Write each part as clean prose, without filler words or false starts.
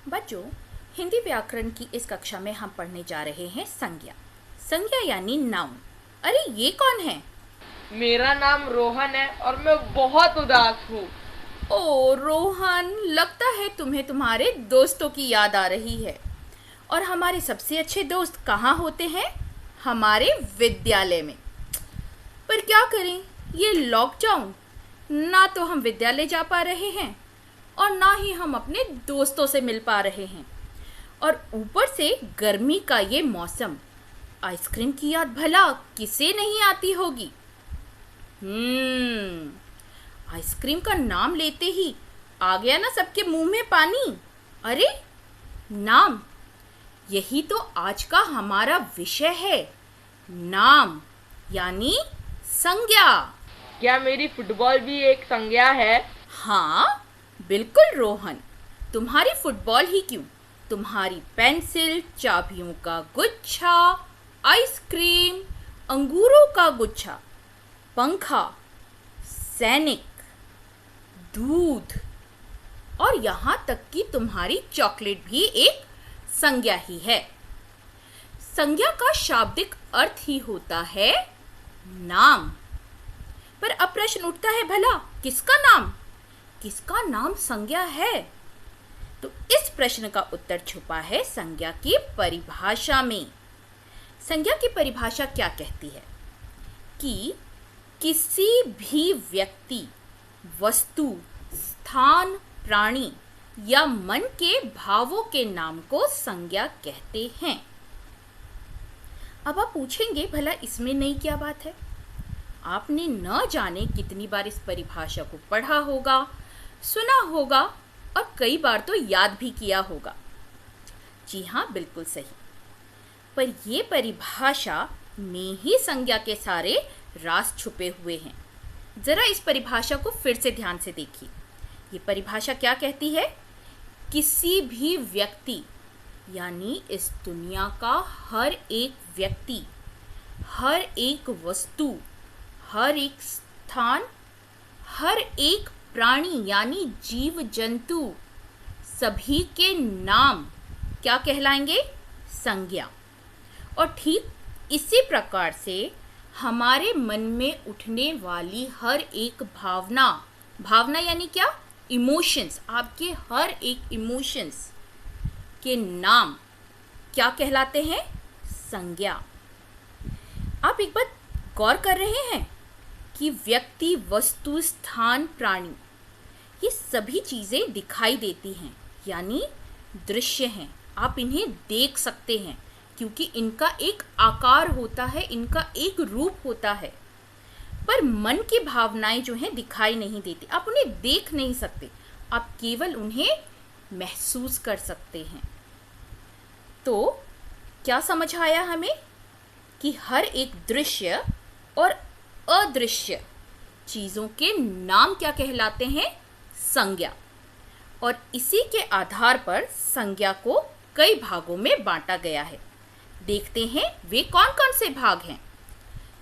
बच्चों, हिंदी व्याकरण की इस कक्षा में हम पढ़ने जा रहे हैं संज्ञा। संज्ञा यानी नाउन। अरे ये कौन है? मेरा नाम रोहन है और मैं बहुत उदास हूँ। ओ रोहन, लगता है तुम्हें तुम्हारे दोस्तों की याद आ रही है। और हमारे सबसे अच्छे दोस्त कहाँ होते हैं? हमारे विद्यालय में। पर क्या करें, ये लॉकडाउन, ना तो हम विद्यालय जा पा रहे हैं और ना ही हम अपने दोस्तों से मिल पा रहे हैं। और ऊपर से गर्मी का ये मौसम, आइसक्रीम की याद भला किसे नहीं आती होगी। आइसक्रीम का नाम लेते ही आ गया ना सबके मुंह में पानी। अरे नाम, यही तो आज का हमारा विषय है। नाम यानी संज्ञा। क्या मेरी फुटबॉल भी एक संज्ञा है? हाँ बिल्कुल रोहन, तुम्हारी फुटबॉल ही क्यों, तुम्हारी पेंसिल, चाबियों का गुच्छा, आइसक्रीम, अंगूरों का गुच्छा, पंखा, सैनिक, दूध और यहाँ तक कि तुम्हारी चॉकलेट भी एक संज्ञा ही है। संज्ञा का शाब्दिक अर्थ ही होता है नाम। पर अब प्रश्न उठता है, भला किसका नाम? किसका नाम संज्ञा है? तो इस प्रश्न का उत्तर छुपा है संज्ञा की परिभाषा में। संज्ञा की परिभाषा क्या कहती है कि किसी भी व्यक्ति, वस्तु, स्थान, प्राणी या मन के भावों के नाम को संज्ञा कहते हैं। अब आप पूछेंगे, भला इसमें नई क्या बात है? आपने न जाने कितनी बार इस परिभाषा को पढ़ा होगा, सुना होगा और कई बार तो याद भी किया होगा। जी हाँ, बिल्कुल सही। पर यह परिभाषा में ही संज्ञा के सारे राज छुपे हुए हैं। जरा इस परिभाषा को फिर से ध्यान से देखिए। ये परिभाषा क्या कहती है? किसी भी व्यक्ति यानी इस दुनिया का हर एक व्यक्ति, हर एक वस्तु, हर एक स्थान, हर एक प्राणी यानी जीव जंतु, सभी के नाम क्या कहलाएंगे? संज्ञा। और ठीक इसी प्रकार से हमारे मन में उठने वाली हर एक भावना, भावना यानी क्या? इमोशंस, आपके हर एक इमोशंस के नाम क्या कहलाते हैं? संज्ञा। आप एक बात गौर कर रहे हैं कि व्यक्ति, वस्तु, स्थान, प्राणी, ये सभी चीजें दिखाई देती हैं यानी दृश्य हैं। आप इन्हें देख सकते हैं क्योंकि इनका एक आकार होता है, इनका एक रूप होता है। पर मन की भावनाएं जो हैं दिखाई नहीं देती, आप उन्हें देख नहीं सकते, आप केवल उन्हें महसूस कर सकते हैं। तो क्या समझ आया हमें कि हर एक दृश्य और अदृश्य चीजों के नाम क्या कहलाते हैं? संज्ञा। और इसी के आधार पर संज्ञा को कई भागों में बांटा गया है। देखते हैं वे कौन कौन से भाग हैं।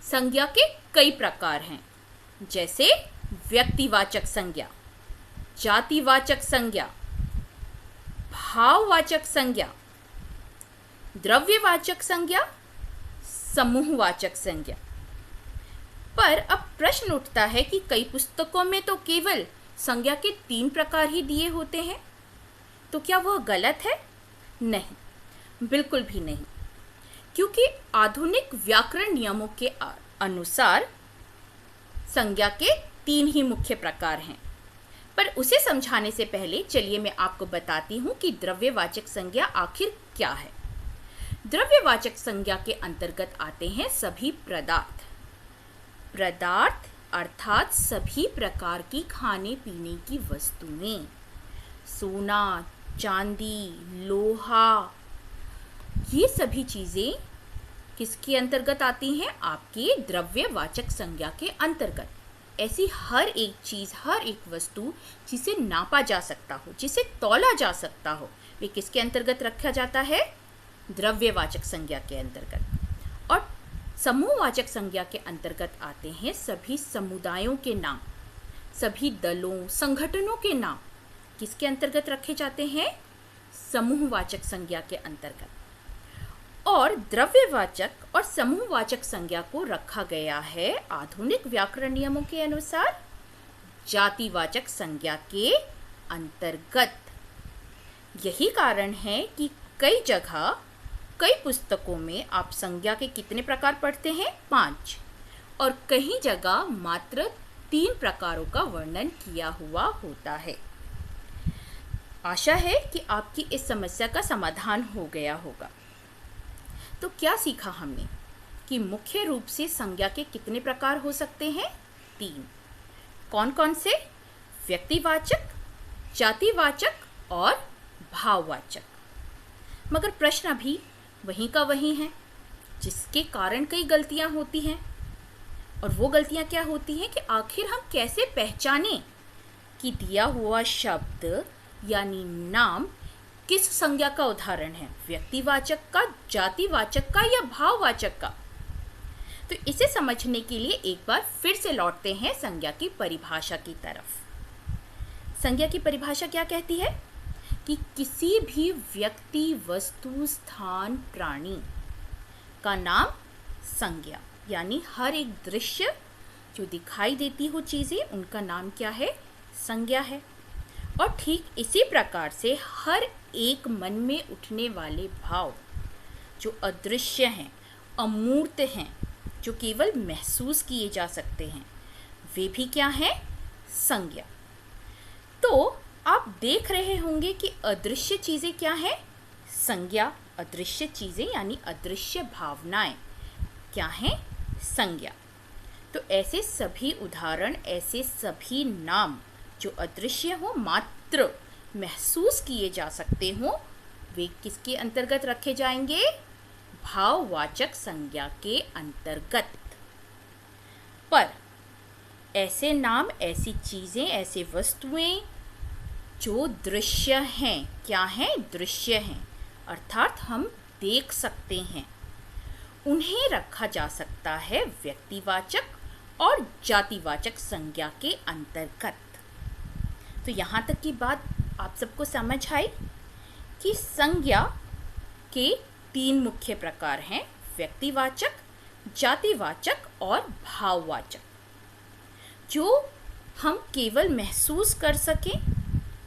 संज्ञा के कई प्रकार हैं, जैसे व्यक्तिवाचक संज्ञा, जातिवाचक संज्ञा, भाववाचक संज्ञा, द्रव्यवाचक संज्ञा, समूहवाचक संज्ञा। पर अब प्रश्न उठता है कि कई पुस्तकों में तो केवल संज्ञा के 3 प्रकार ही दिए होते हैं, तो क्या वह गलत है? नहीं, बिल्कुल भी नहीं, क्योंकि आधुनिक व्याकरण नियमों के अनुसार संज्ञा के 3 ही मुख्य प्रकार हैं। पर उसे समझाने से पहले चलिए मैं आपको बताती हूँ कि द्रव्यवाचक संज्ञा आखिर क्या है। द्रव्यवाचक संज्ञा के अंतर्गत आते हैं सभी पदार्थ। पदार्थ अर्थात सभी प्रकार की खाने पीने की वस्तुएं, सोना, चांदी, लोहा, ये सभी चीजें किसके अंतर्गत आती हैं? आपके द्रव्यवाचक संज्ञा के अंतर्गत। ऐसी हर एक चीज, हर एक वस्तु जिसे नापा जा सकता हो, जिसे तौला जा सकता हो, वे किसके अंतर्गत रखा जाता है? द्रव्यवाचक संज्ञा के अंतर्गत। और समूहवाचक संज्ञा के अंतर्गत आते हैं सभी समुदायों के नाम, सभी दलों, संगठनों के नाम। किसके अंतर्गत रखे जाते हैं? समूहवाचक संज्ञा के अंतर्गत और द्रव्यवाचक और समूहवाचक संज्ञा को रखा गया है आधुनिक व्याकरण नियमों के अनुसार जातिवाचक संज्ञा के अंतर्गत। यही कारण है कि कई जगह कई पुस्तकों में आप संज्ञा के कितने प्रकार पढ़ते हैं? 5, और कहीं जगह मात्र 3 प्रकारों का वर्णन किया हुआ होता है। आशा है कि आपकी इस समस्या का समाधान हो गया होगा। तो क्या सीखा हमने कि मुख्य रूप से संज्ञा के कितने प्रकार हो सकते हैं? 3। कौन कौन से? व्यक्तिवाचक, जातिवाचक और भाववाचक। मगर प्रश्न अभी वहीं का वहीं है, जिसके कारण कई गलतियां होती हैं। और वो गलतियां क्या होती हैं कि आखिर हम कैसे पहचानें कि दिया हुआ शब्द यानी नाम किस संज्ञा का उदाहरण है, व्यक्तिवाचक का, जातिवाचक का या भाववाचक का। तो इसे समझने के लिए एक बार फिर से लौटते हैं संज्ञा की परिभाषा की तरफ। संज्ञा की परिभाषा क्या कहती है कि किसी भी व्यक्ति, वस्तु, स्थान, प्राणी का नाम संज्ञा, यानी हर एक दृश्य जो दिखाई देती हो चीज़ें, उनका नाम क्या है? संज्ञा है। और ठीक इसी प्रकार से हर एक मन में उठने वाले भाव जो अदृश्य हैं, अमूर्त हैं, जो केवल महसूस किए जा सकते हैं, वे भी क्या हैं? संज्ञा। तो आप देख रहे होंगे कि अदृश्य चीज़ें क्या हैं? संज्ञा। अदृश्य चीज़ें यानी अदृश्य भावनाएं क्या हैं? संज्ञा। तो ऐसे सभी उदाहरण, ऐसे सभी नाम जो अदृश्य हो, मात्र महसूस किए जा सकते हो, वे किसके अंतर्गत रखे जाएंगे? भाववाचक संज्ञा के अंतर्गत। पर ऐसे नाम, ऐसी चीज़ें, ऐसे वस्तुएं जो दृश्य हैं, क्या हैं? दृश्य हैं, अर्थात हम देख सकते हैं, उन्हें रखा जा सकता है व्यक्तिवाचक और जातिवाचक संज्ञा के अंतर्गत। तो यहाँ तक की बात आप सबको समझ आई कि संज्ञा के 3 मुख्य प्रकार हैं, व्यक्तिवाचक, जातिवाचक और भाववाचक। जो हम केवल महसूस कर सकें,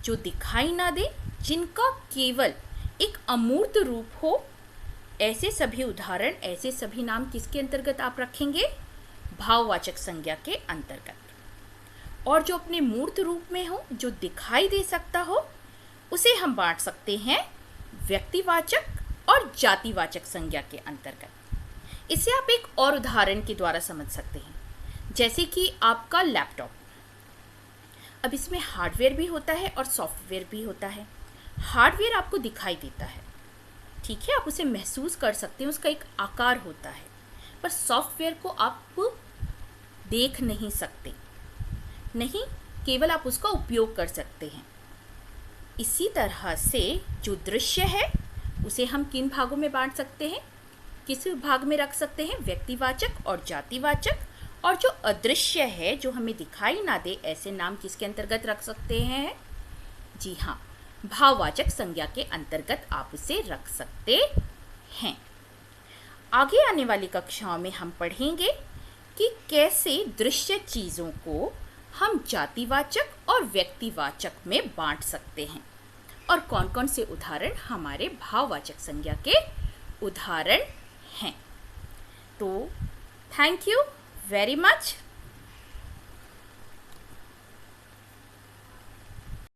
जो दिखाई ना दे, जिनका केवल एक अमूर्त रूप हो, ऐसे सभी उदाहरण, ऐसे सभी नाम किसके अंतर्गत आप रखेंगे? भाववाचक संज्ञा के अंतर्गत। और जो अपने मूर्त रूप में हो, जो दिखाई दे सकता हो, उसे हम बांट सकते हैं व्यक्तिवाचक और जातिवाचक संज्ञा के अंतर्गत। इसे आप एक और उदाहरण के द्वारा समझ सकते हैं, जैसे कि आपका लैपटॉप। अब इसमें हार्डवेयर भी होता है और सॉफ्टवेयर भी होता है। हार्डवेयर आपको दिखाई देता है, ठीक है, आप उसे महसूस कर सकते हैं, उसका एक आकार होता है। पर सॉफ्टवेयर को आप देख नहीं सकते, नहीं, केवल आप उसका उपयोग कर सकते हैं। इसी तरह से जो दृश्य है उसे हम किन भागों में बांट सकते हैं, किस भाग में रख सकते हैं? व्यक्तिवाचक और जातिवाचक। और जो अदृश्य है, जो हमें दिखाई ना दे, ऐसे नाम किसके अंतर्गत रख सकते हैं? जी हाँ, भाववाचक संज्ञा के अंतर्गत आप उसे रख सकते हैं। आगे आने वाली कक्षाओं में हम पढ़ेंगे कि कैसे दृश्य चीज़ों को हम जातिवाचक और व्यक्तिवाचक में बांट सकते हैं और कौन कौन से उदाहरण हमारे भाववाचक संज्ञा के उदाहरण हैं। तो थैंक यू very much.